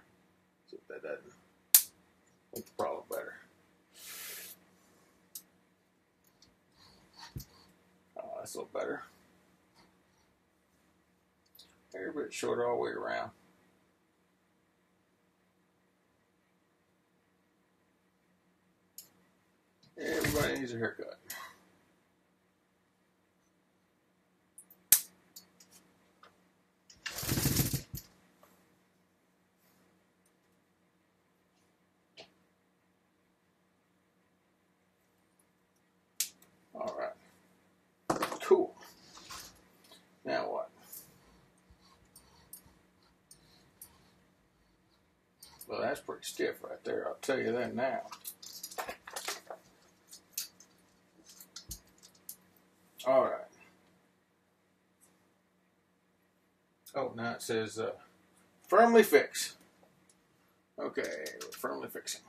See if that doesn't make the problem better. Oh, that's a little better. Hair bit shorter all the way around. Everybody needs a haircut. All right. Cool. Now what? Well, that's pretty stiff right there. I'll tell you that now. All right. Oh, now it says firmly fix. Okay, we're firmly fixing.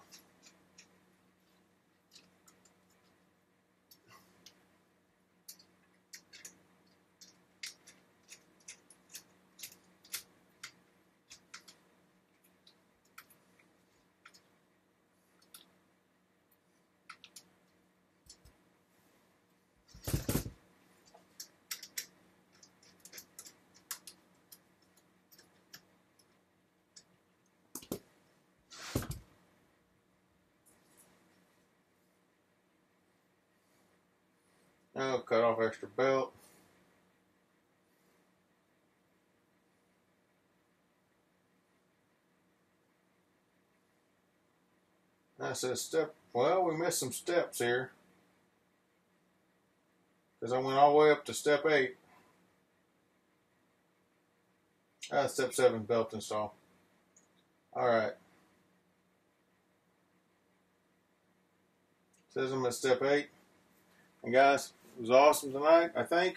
Oh, cut off extra belt. That says step. Well, we missed some steps here because I went all the way up to step 8. Step 7, belt install. All right. Says I'm at step 8. And guys, it was awesome tonight, I think.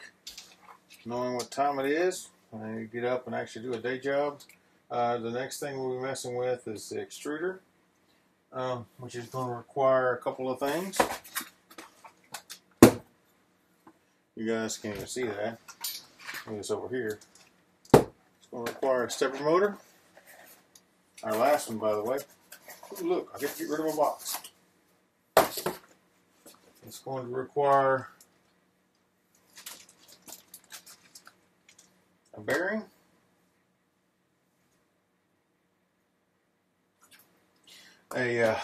Knowing what time it is, I need to get up and actually do a day job. The next thing we'll be messing with is the extruder, which is going to require a couple of things. You guys can't even see that. Look, it's over here. It's going to require a stepper motor. Our last one, by the way. Ooh, look, I get to get rid of a box. It's going to require a bearing, a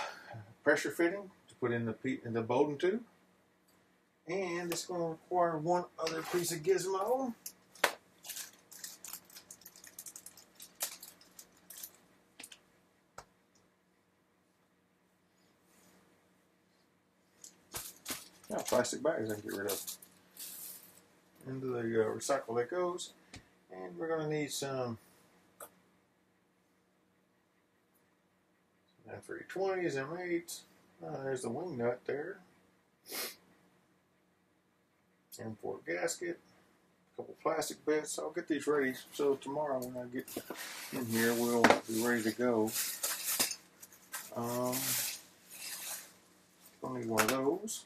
pressure fitting to put in the Bowden tube, and it's going to require one other piece of gizmo. Now, plastic bags I can get rid of. Into the recycle that goes. And we're going to need some M320s, M8s. There's the wing nut there. M4 gasket. A couple plastic bits. I'll get these ready so tomorrow when I get in here we'll be ready to go. Gonna need one of those.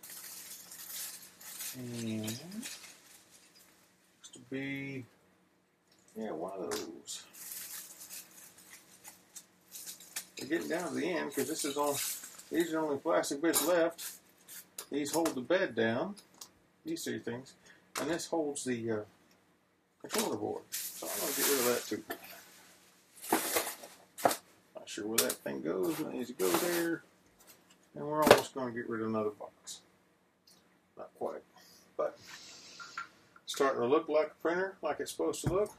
And to be, yeah, one of those. We're getting down to the end because this is all. These are the only plastic bits left. These hold the bed down. These 3 things, and this holds the controller board. So I'm gonna get rid of that too. Not sure where that thing goes, but it needs to go there. And we're almost gonna get rid of another box. Not quite. But starting to look like a printer, like it's supposed to look.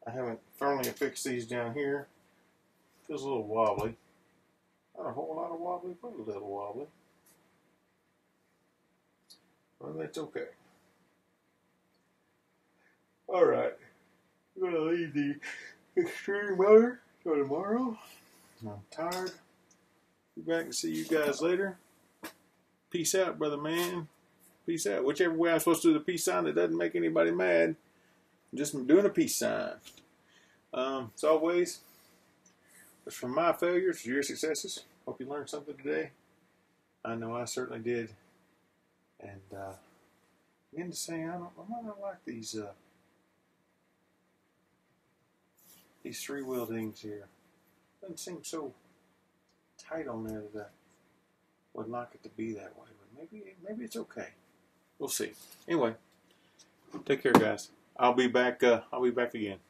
I haven't firmly affixed these down here. Feels a little wobbly. Not a whole lot of wobbly, but a little wobbly. But that's okay. Alright. I'm going to leave the extreme motor for tomorrow. I'm tired. Be back and see you guys later. Peace out, brother man. Peace out. Whichever way I'm supposed to do the peace sign that doesn't make anybody mad. I'm just doing a peace sign. As always, it's from my failures to your successes. Hope you learned something today. I know I certainly did. And again to say, I might not like these 3-wheel things here. Doesn't seem so tight on there that I would like it to be that way. But maybe it's okay. We'll see. Anyway, take care, guys. I'll be back again.